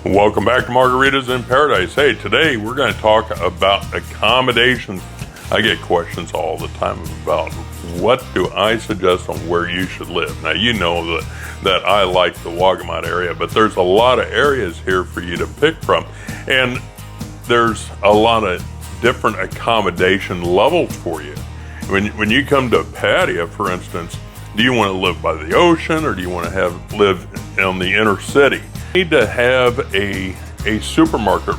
Welcome back to Margaritas in Paradise. Hey, today we're going to talk about accommodations. I get questions all the time about what do I suggest on where you should live. Now, you know that I like the Wagamut area, but there's a lot of areas here for you to pick from. And there's a lot of different accommodation levels for you. When you come to Pattaya, for instance, do you want to live by the ocean or do you want to live in the inner city? You need to have a supermarket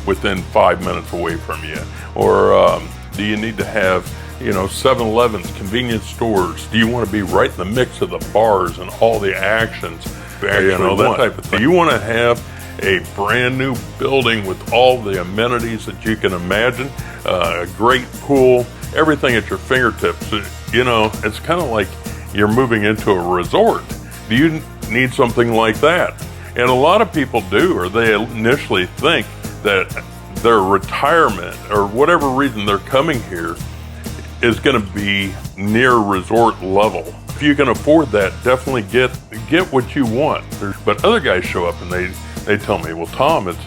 within 5 minutes away from you, or do you need to have 7-Elevens, convenience stores? Do you want to be right in the mix of the bars and all the actions? That type of thing. Do you want to have a brand new building with all the amenities that you can imagine, a great pool, everything at your fingertips? It's kind of like you're moving into a resort. Do you need something like that? And a lot of people do, or they initially think that their retirement or whatever reason they're coming here is going to be near resort level. If you can afford that, definitely get what you want. But other guys show up and they tell me, well, Tom, it's,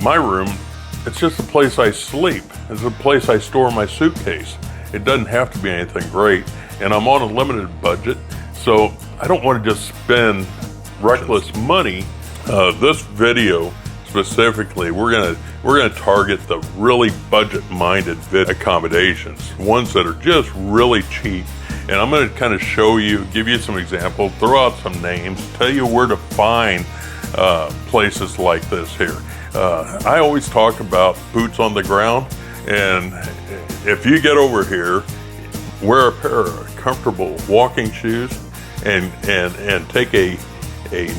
my room, it's just a place I sleep. It's a place I store my suitcase. It doesn't have to be anything great. And I'm on a limited budget, so I don't want to just spend reckless money. This video specifically, we're gonna target the really budget-minded accommodations, ones that are just really cheap. And I'm gonna kind of show you, give you some examples, throw out some names, tell you where to find places like this here. I always talk about boots on the ground, and if you get over here, wear a pair of comfortable walking shoes and take a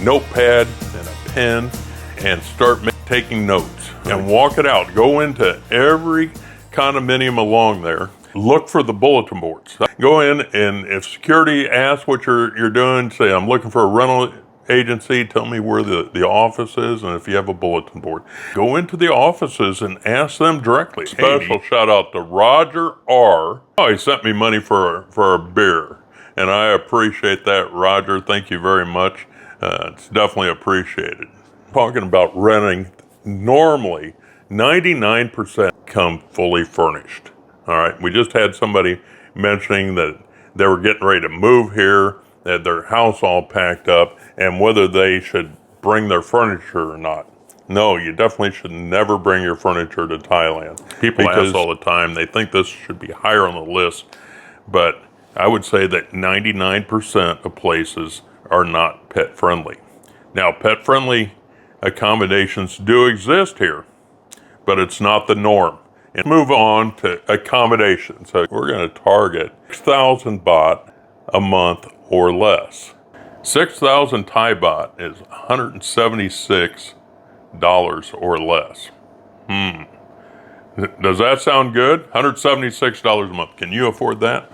notepad and a pen and start taking notes and walk it out. Go into every condominium along there. Look for the bulletin boards. Go in, and if security asks what you're doing, say, I'm looking for a rental agency, tell me where the office is, and if you have a bulletin board. Go into the offices and ask them directly. Special shout out to Roger R. Oh, he sent me money for a beer, and I appreciate that, Roger. Thank you very much. It's definitely appreciated. Talking about renting, normally 99% come fully furnished. All right, we just had somebody mentioning that they were getting ready to move here, they had their house all packed up, and whether they should bring their furniture or not. No, you definitely should never bring your furniture to Thailand. People ask all the time, they think this should be higher on the list, but I would say that 99% of places are not pet friendly. Now, pet friendly accommodations do exist here, but it's not the norm. And move on to accommodations. So we're going to target 6,000 baht a month or less. 6,000 Thai baht is $176 or less. Does that sound good? $176 a month. Can you afford that?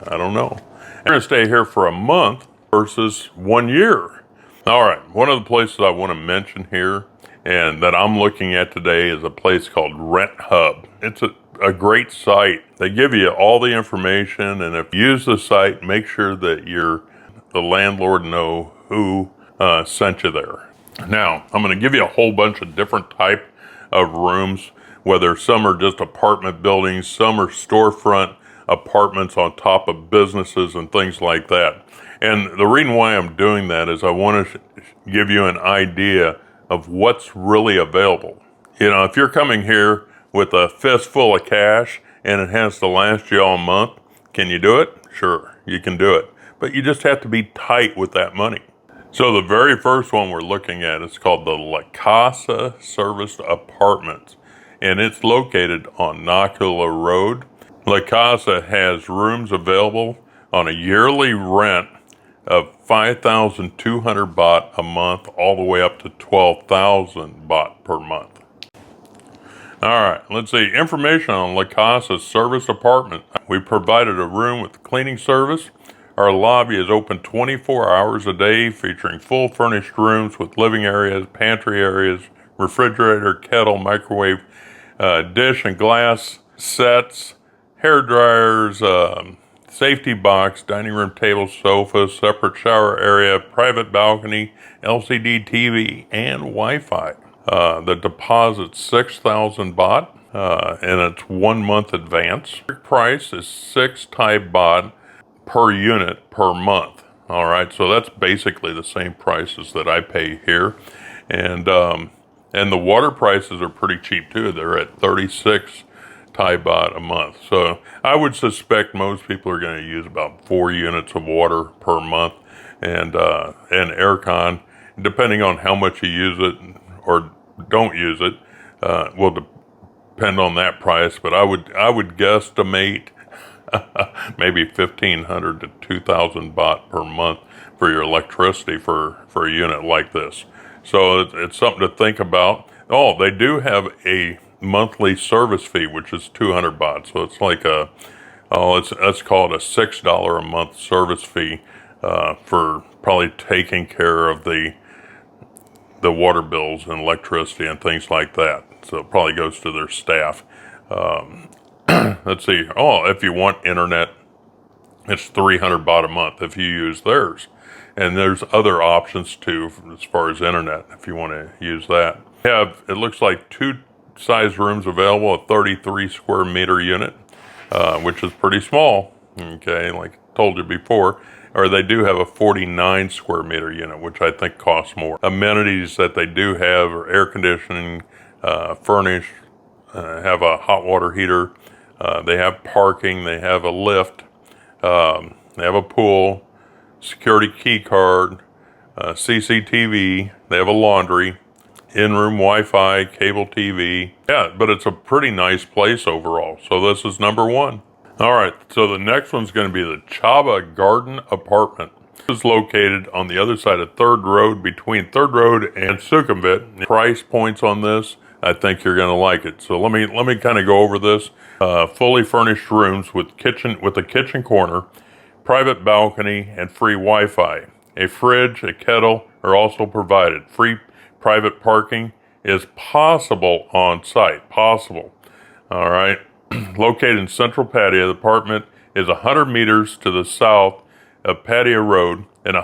I don't know. We're going to stay here for a month versus 1 year. All right, one of the places I want to mention here and that I'm looking at today is a place called Rent Hub. It's a great site. They give you all the information, and if you use the site, make sure that the landlord know who sent you there. Now, I'm going to give you a whole bunch of different type of rooms, whether some are just apartment buildings, some are storefront apartments on top of businesses and things like that. And the reason why I'm doing that is I want to give you an idea of what's really available. If you're coming here with a fistful of cash and it has to last you all month, can you do it? Sure, you can do it. But you just have to be tight with that money. So the very first one we're looking at is called the Casa Serviced Apartments, and it's located on Nakula Road. La Casa has rooms available on a yearly rent of 5,200 baht a month all the way up to 12,000 baht per month. All right, let's see. Information on La Casa Service Apartment. We provided a room with cleaning service. Our lobby is open 24 hours a day, featuring full furnished rooms with living areas, pantry areas, refrigerator, kettle, microwave, dish and glass sets, hair dryers, safety box, dining room table, sofa, separate shower area, private balcony, LCD TV, and Wi-Fi. The deposit's 6,000 baht, and it's 1 month advance. The price is 6 Thai baht per unit per month. All right, so that's basically the same prices that I pay here, and the water prices are pretty cheap too. They're at 36 Thai baht a month. So I would suspect most people are going to use about 4 units of water per month, and aircon, depending on how much you use it or don't use it, will depend on that price. But I would guesstimate maybe 1,500 to 2,000 baht per month for your electricity for a unit like this. So it's something to think about. Oh, they do have a monthly service fee, which is 200 baht. So it's like let's call it a $6 a month service fee for probably taking care of the water bills and electricity and things like that. So it probably goes to their staff. Let's see. Oh, if you want internet, it's 300 baht a month if you use theirs. And there's other options too as far as internet if you want to use that. It looks like 2 size rooms available, a 33 square meter unit, which is pretty small. Okay, like I told you before. Or they do have a 49 square meter unit, which I think costs more. Amenities that they do have are air conditioning, furnished, have a hot water heater. They have parking, they have a lift, they have a pool, security key card, CCTV, they have a laundry, in-room Wi-Fi, cable TV. Yeah, but it's a pretty nice place overall. So this is number 1. All right, so the next one's going to be the Chaba Garden Apartment. This is located on the other side of 3rd Road, between 3rd Road and Sukhumvit. Price points on this, I think you're going to like it. So let me kind of go over this. Fully furnished rooms with a kitchen corner, private balcony, and free Wi-Fi. A fridge, a kettle are also provided. Free private parking is possible on site. Possible. All right. Located in Central Pattaya, the apartment is 100 meters to the south of Pattaya Road and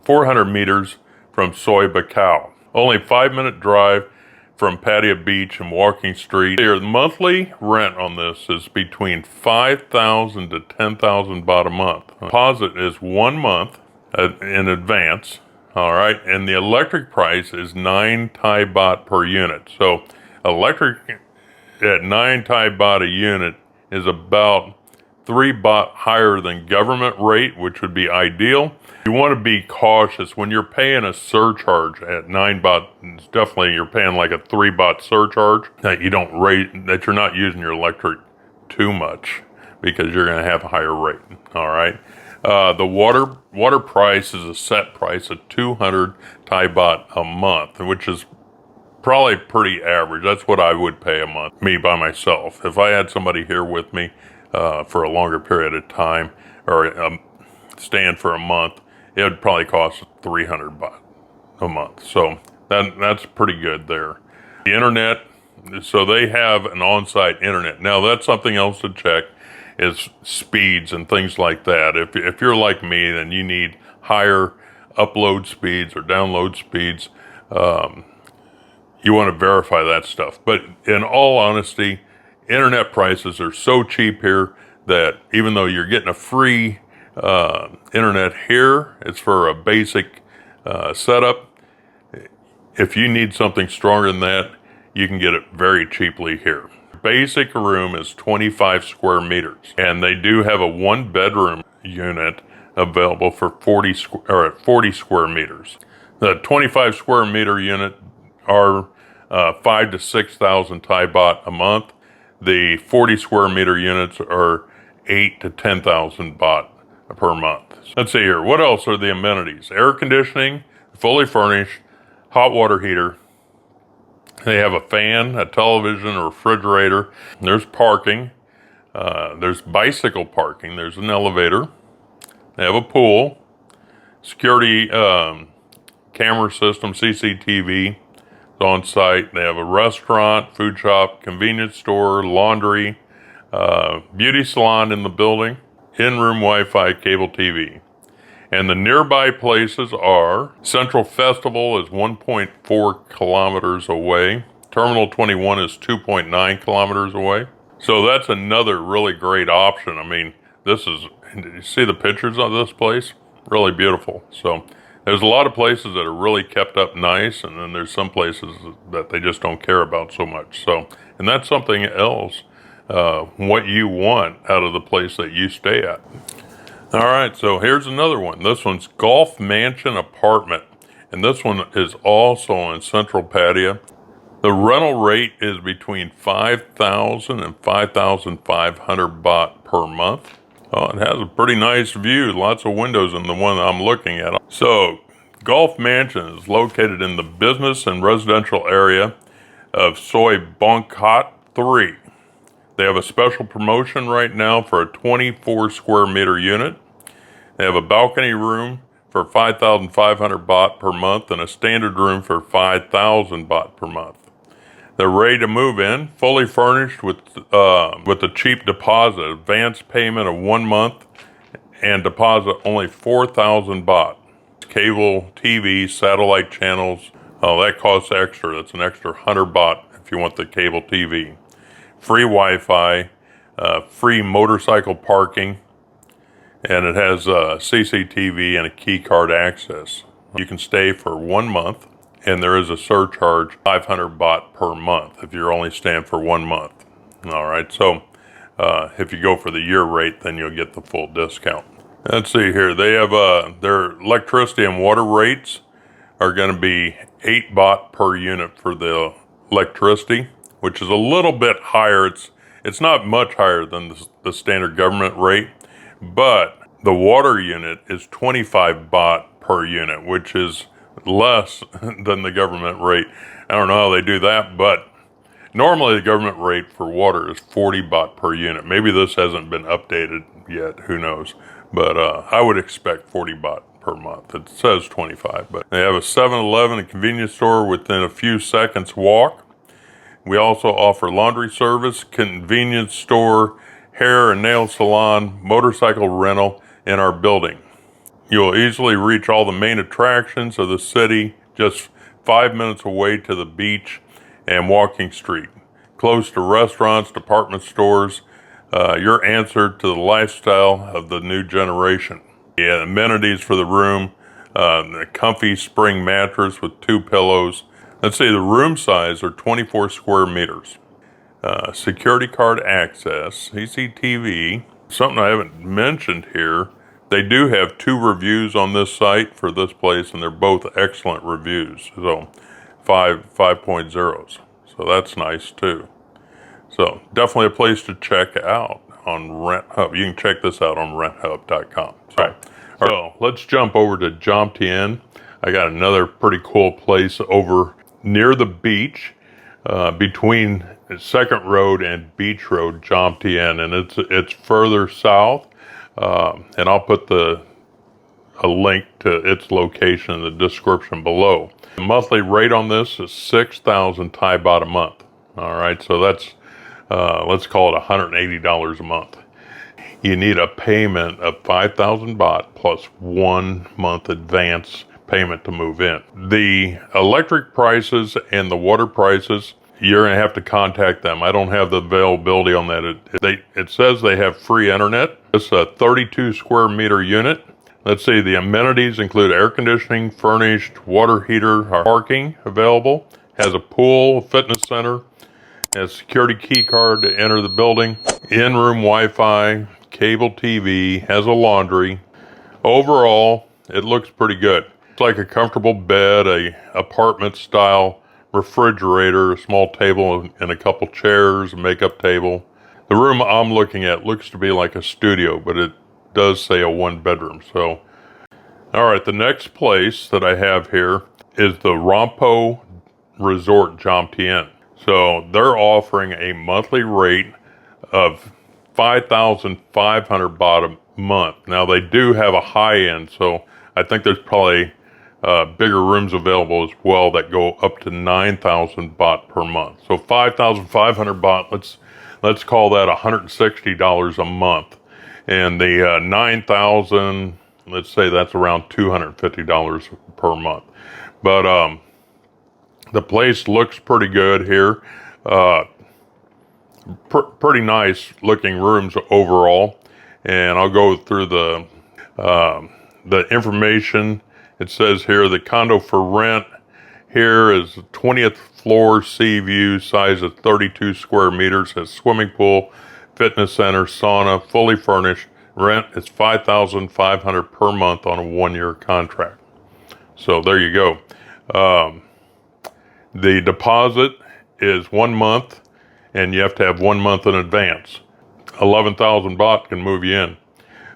400 meters from Soi Buakhao. Only 5-minute drive from Pattaya Beach and Walking Street. The monthly rent on this is between 5,000 to 10,000 baht a month. Deposit is 1 month in advance. All right, and the electric price is 9 Thai baht per unit. So electric at 9 Thai baht a unit is about 3 baht higher than government rate, which would be ideal. You want to be cautious when you're paying a surcharge at 9 baht. It's definitely you're paying like a 3 baht surcharge that you're not using your electric too much because you're going to have a higher rate. All right. The water price is a set price of 200 Thai baht a month, which is probably pretty average. That's what I would pay a month, me by myself. If I had somebody here with me for a longer period of time or staying for a month, it would probably cost 300 baht a month. So that's pretty good there. The internet, so they have an on-site internet. Now that's something else to check is speeds and things like that. If you're like me, then you need higher upload speeds or download speeds. You want to verify that stuff. But in all honesty, internet prices are so cheap here that even though you're getting a free internet here, it's for a basic setup. If you need something stronger than that, you can get it very cheaply here. Basic room is 25 square meters, and they do have a 1-bedroom unit available for 40 square meters. The 25 square meter unit are 5,000 to 6,000 Thai baht a month. The 40 square meter units are 8,000 to 10,000 baht per month. Let's see here. What else are the amenities? Air conditioning, fully furnished, hot water heater. They have a fan, a television, a refrigerator. There's parking. There's bicycle parking. There's an elevator. They have a pool, security camera system, CCTV on site. They have a restaurant, food shop, convenience store, laundry, beauty salon in the building. in-room Wi-Fi, cable TV. And the nearby places are Central Festival is 1.4 kilometers away. Terminal 21 is 2.9 kilometers away. So that's another really great option. I mean, you see the pictures of this place? Really beautiful. So there's a lot of places that are really kept up nice, and then there's some places that they just don't care about so much. So, and that's something else, what you want out of the place that you stay at. All right, so here's another one. This one's Golf Mansion Apartment, and this one is also in Central Pattaya. The rental rate is between 5,000 and 5,500 baht per month. Oh, it has a pretty nice view, lots of windows in the one I'm looking at. So, Golf Mansion is located in the business and residential area of Soi Bangkok 3. They have a special promotion right now for a 24 square meter unit. They have a balcony room for 5,500 baht per month and a standard room for 5,000 baht per month. They're ready to move in, fully furnished with a cheap deposit, advance payment of 1 month, and deposit only 4,000 baht. Cable, TV, satellite channels, that costs extra. That's an extra 100 baht if you want the cable TV. Free Wi-Fi, free motorcycle parking, and it has CCTV and a key card access. You can stay for 1 month. And there is a surcharge, 500 baht per month if you're only staying for 1 month. All right, so if you go for the year rate, then you'll get the full discount. Let's see here. They have their electricity and water rates are going to be 8 baht per unit for the electricity, which is a little bit higher. It's not much higher than the standard government rate, but the water unit is 25 baht per unit, which is less than the government rate. I don't know how they do that, but normally the government rate for water is 40 baht per unit. Maybe this hasn't been updated yet, who knows, but I would expect 40 baht per month. It says 25, but they have a 7-Eleven and convenience store within a few seconds walk. We also offer laundry service, convenience store, hair and nail salon, motorcycle rental in our building. You'll easily reach all the main attractions of the city, just 5 minutes away to the beach and walking street. Close to restaurants, department stores, your answer to the lifestyle of the new generation. Yeah, amenities for the room, a comfy spring mattress with 2 pillows. Let's say the room size are 24 square meters. Security card access, CCTV, something I haven't mentioned here. They do have 2 reviews on this site for this place, and they're both excellent reviews. So 5.0s. So that's nice too. So definitely a place to check out on RentHub. You can check this out on renthub.com. So let's jump over to Jomtien. I got another pretty cool place over near the beach, between Second Road and Beach Road, Jomtien, and it's further south. And I'll put a link to its location in the description below. The monthly rate on this is 6,000 Thai baht a month. All right, so that's, let's call it $180 a month. You need a payment of 5,000 baht plus 1 month advance payment to move in. The electric prices and the water prices, you're going to have to contact them. I don't have the availability on that. It says they have free internet. It's a 32 square meter unit. Let's see, the amenities include air conditioning, furnished, water heater, parking available, has a pool, fitness center, has a security key card to enter the building, in-room Wi-Fi, cable TV, has a laundry. Overall, it looks pretty good. It's like a comfortable bed, a apartment style refrigerator, a small table and a couple chairs, a makeup table. The room I'm looking at looks to be like a studio, but it does say a 1 bedroom. So, all right, the next place that I have here is the Rompho Resort Jomtien. So they're offering a monthly rate of 5,500 baht a month. Now they do have a high end, so I think there's probably bigger rooms available as well that go up to 9,000 baht per month. So 5,500 baht, let's call that $160 a month. And the 9,000, let's say that's around $250 per month. But the place looks pretty good here. Pretty nice looking rooms overall. And I'll go through the information. It says here the condo for rent here is 20th floor, sea view, size of 32 square meters, has swimming pool, fitness center, sauna, fully furnished. Rent is $5,500 per month on a 1-year contract. So there you go. The deposit is 1 month, and you have to have 1 month in advance. 11,000 baht can move you in.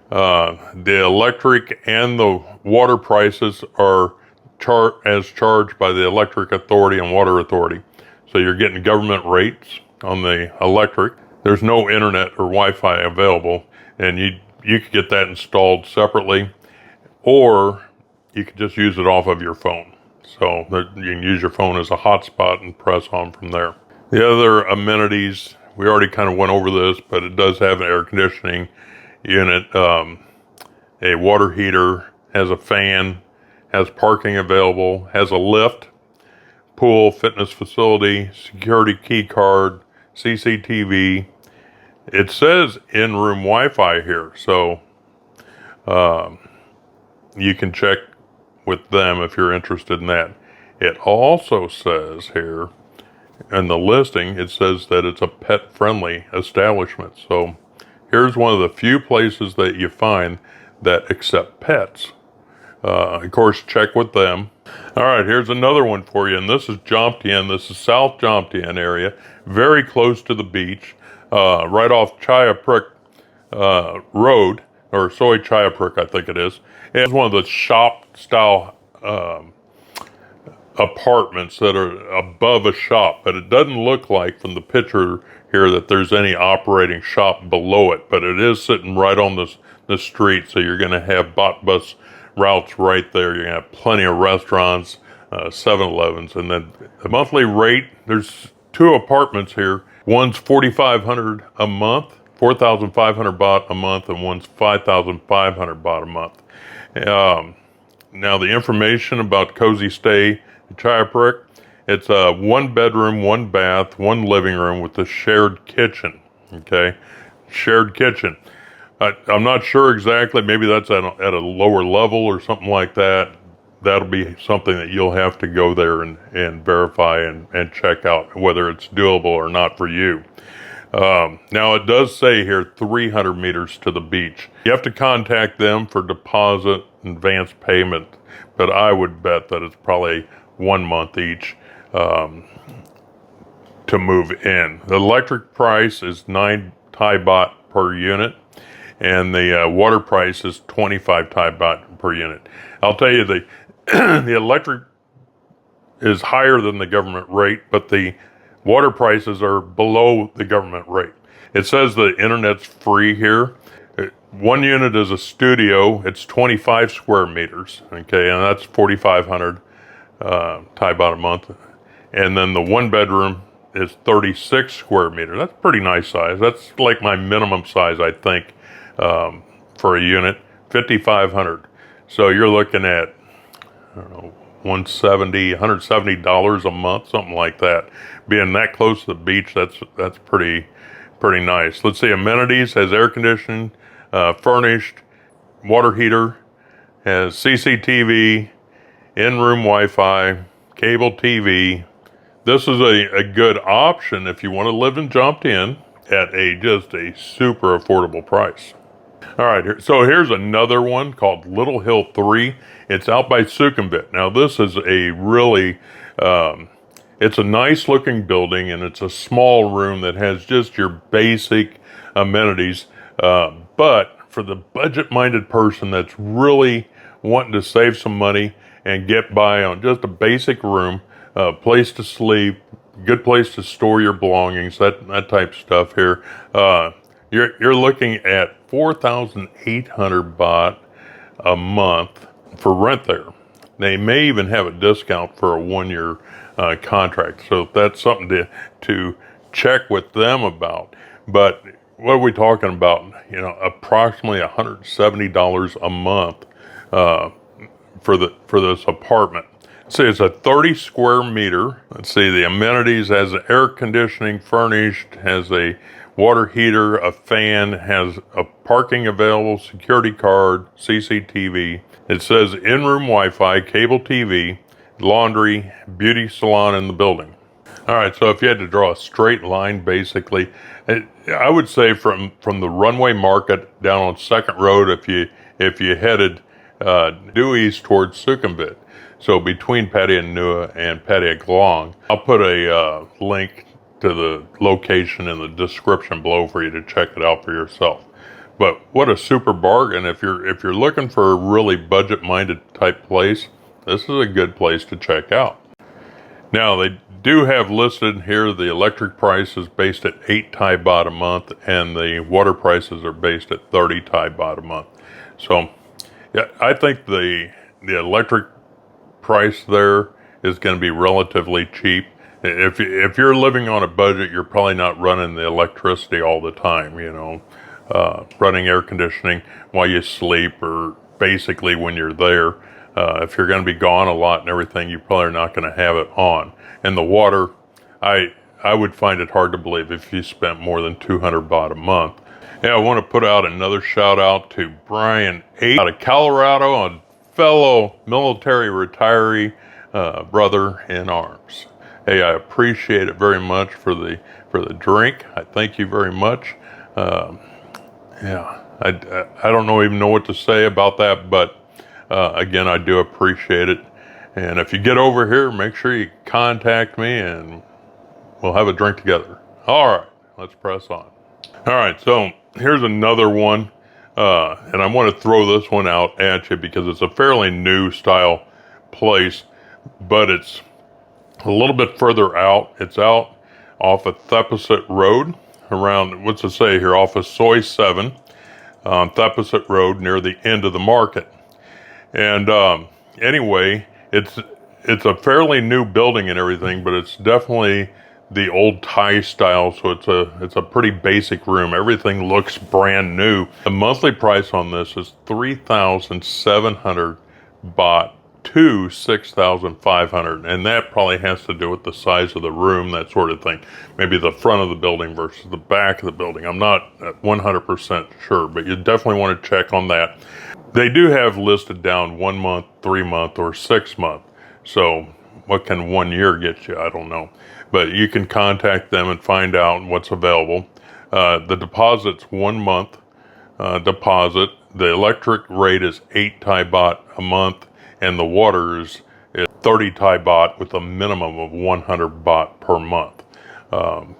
The electric and the water prices are charged by the electric authority and water authority. So you're getting government rates on the electric. There's no internet or Wi-Fi available, and you could get that installed separately, or you could just use it off of your phone. So you can use your phone as a hotspot and press on from there. The other amenities, we already kind of went over this, but it does have an air conditioning unit, a water heater, has a fan, has parking available, has a lift, pool, fitness facility, security key card, CCTV. It says in-room Wi-Fi here, so you can check with them if you're interested in that. It also says here in the listing, it says that it's a pet-friendly establishment. So here's one of the few places that you find that accept pets. Of course, check with them. All right, here's another one for you, and this is Jomtien. This is South Jomtien area, very close to the beach, right off Chaya Road, or Soy Chaya I think it is. It's one of the shop-style apartments that are above a shop, but it doesn't look like from the picture here that there's any operating shop below it, but it is sitting right on the street, so you're going to have bus routes right there. You're going to have plenty of restaurants, 7-Elevens, and then the monthly rate, there's 2 apartments here. One's 4,500 a month, 4,500 baht a month, and one's 5,500 baht a month. Now the information about cozy stay in Chaya, it's a 1 bedroom, 1 bath, 1 living room with a shared kitchen. Okay, shared kitchen. I'm not sure exactly. Maybe that's at a lower level or something like that. That'll be something that you'll have to go there and verify and check out whether it's doable or not for you. Now it does say here 300 meters to the beach. You have to contact them for deposit, advance payment, but I would bet that it's probably 1 month each to move in. The electric price is 9 Thai baht per unit, and the water price is 25 Thai baht per unit. I'll tell you, the electric is higher than the government rate, but the water prices are below the government rate. It says the internet's free here. 1 unit is a studio. It's 25 square meters, okay, and that's 4,500 Thai baht a month. And then the 1 bedroom is 36 square meters. That's pretty nice size. That's like my minimum size, I think, for a unit, 5,500. So you're looking at, I don't know, $170 a month, something like that. Being that close to the beach, that's pretty nice. Let's see, amenities, has air conditioning, furnished, water heater, has CCTV, in-room Wi-Fi, cable TV. This is a good option if you want to live in Jomtien at just a super affordable price. All right, so here's another one called Little Hill 3. It's out by Sukhumvit. Now this is a really, it's a nice looking building, and it's a small room that has just your basic amenities. But for the budget-minded person that's really wanting to save some money and get by on just a basic room, place to sleep, good place to store your belongings, that type of stuff here, you're looking at 4,800 baht a month for rent there. They may even have a discount for a 1-year contract, so that's something to check with them about. But what are we talking about? You know, approximately $170 a month for this apartment. See, it's a 30 square meter. Let's see, the amenities has air conditioning furnished, has a water heater, a fan, has a parking available, security card, CCTV. It says in-room Wi-Fi, cable TV, laundry, beauty salon in the building. All right, so if you had to draw a straight line, basically, I would say from the runway market down on Second Road, if you headed due east towards Sukhumvit, so between Pattaya Nua and Pattaya Glong, I'll put a link to the location in the description below for you to check it out for yourself. But what a super bargain! If you're looking for a really budget-minded type place, this is a good place to check out. Now they do have listed here the electric price is based at 8 Thai baht a month, and the water prices are based at 30 Thai baht a month. So, yeah, I think the electric price there is going to be relatively cheap. If you're living on a budget, you're probably not running the electricity all the time, you know, running air conditioning while you sleep or basically when you're there. If you're going to be gone a lot and everything, you probably are not going to have it on. And the water, I would find it hard to believe if you spent more than 200 baht a month. Yeah, I want to put out another shout out to Brian H. out of Colorado, a fellow military retiree, brother in arms. Hey, I appreciate it very much for the drink. I thank you very much. Yeah, I don't even know what to say about that, but again, I do appreciate it. And if you get over here, make sure you contact me and we'll have a drink together. All right, let's press on. All right, so here's another one. And I want to throw this one out at you because it's a fairly new style place, but it's a little bit further out. It's out off of Thep Prasit Road, around, what's it say here, off of Soi 7 on Thep Prasit Road near the end of the market. And anyway, it's a fairly new building and everything, but it's definitely the old Thai style, so it's a pretty basic room. Everything looks brand new. The monthly price on this is 3,700 baht to 6,500, and that probably has to do with the size of the room, that sort of thing. Maybe the front of the building versus the back of the building. I'm not 100% sure, but you definitely want to check on that. They do have listed down 1 month, 3 month, or 6 month. So what can 1 year get you? I don't know. But you can contact them and find out what's available. The deposit's 1 month deposit. The electric rate is 8 Thai baht a month, and the water is 30 Thai baht with a minimum of 100 baht per month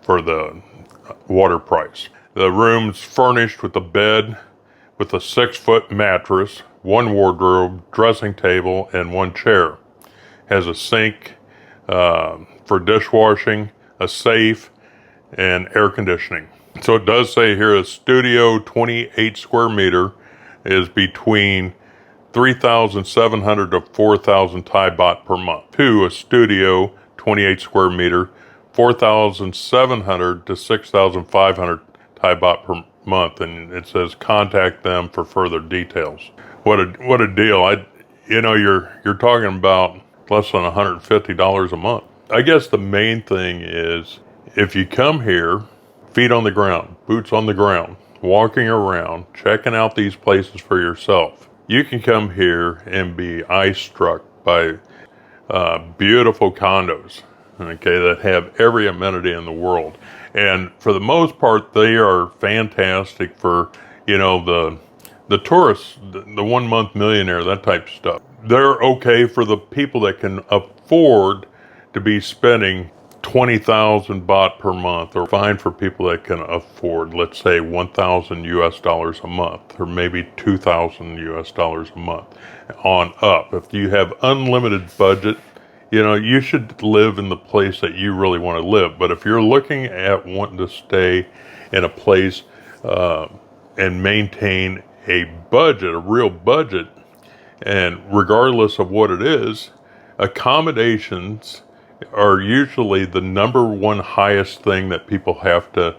for the water price. The room's furnished with a bed, with a 6-foot mattress, 1 wardrobe, dressing table, and 1 chair. Has a sink for dishwashing, a safe, and air conditioning. So it does say here a studio 28 square meter is between 3,700 to 4,000 Thai baht per month. To a studio 28 square meter, 4,700 to 6,500 Thai baht per month, and it says contact them for further details. What a deal! You're talking about less than $150 a month. I guess the main thing is if you come here, feet on the ground, boots on the ground, walking around, checking out these places for yourself, you can come here and be eye-struck by beautiful condos, okay, that have every amenity in the world. And for the most part, they are fantastic for, the tourists, the 1 month millionaire, that type of stuff. They're okay for the people that can afford to be spending 20,000 baht per month, or fine for people that can afford, let's say, 1,000 US dollars a month, or maybe 2,000 US dollars a month on up. If you have unlimited budget, you should live in the place that you really want to live. But if you're looking at wanting to stay in a place and maintain a budget, a real budget, and regardless of what it is, accommodations are usually the number one highest thing that people have to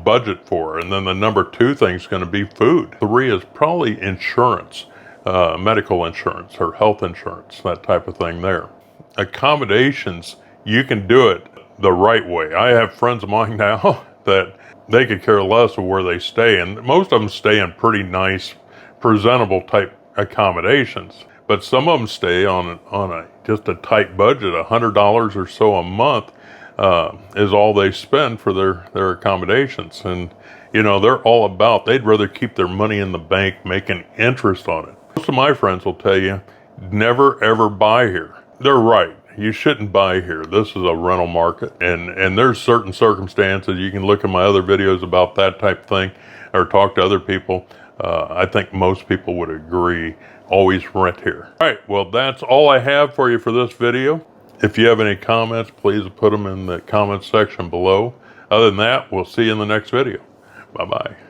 budget for. And then the number 2 thing is going to be food. 3 is probably insurance, medical insurance or health insurance, that type of thing there. Accommodations, you can do it the right way. I have friends of mine now that they could care less of where they stay, and most of them stay in pretty nice, presentable type accommodations. But some of them stay on just a tight budget. $100 or so a month is all they spend for their accommodations. And you know, they're all about, they'd rather keep their money in the bank making interest on it. Most of my friends will tell you, never ever buy here. They're right. You shouldn't buy here. This is a rental market, and there's certain circumstances. You can look at my other videos about that type of thing or talk to other people. I think most people would agree, always rent here. All right, well, that's all I have for you for this video. If you have any comments, please put them in the comments section below. Other than that, we'll see you in the next video. Bye-bye.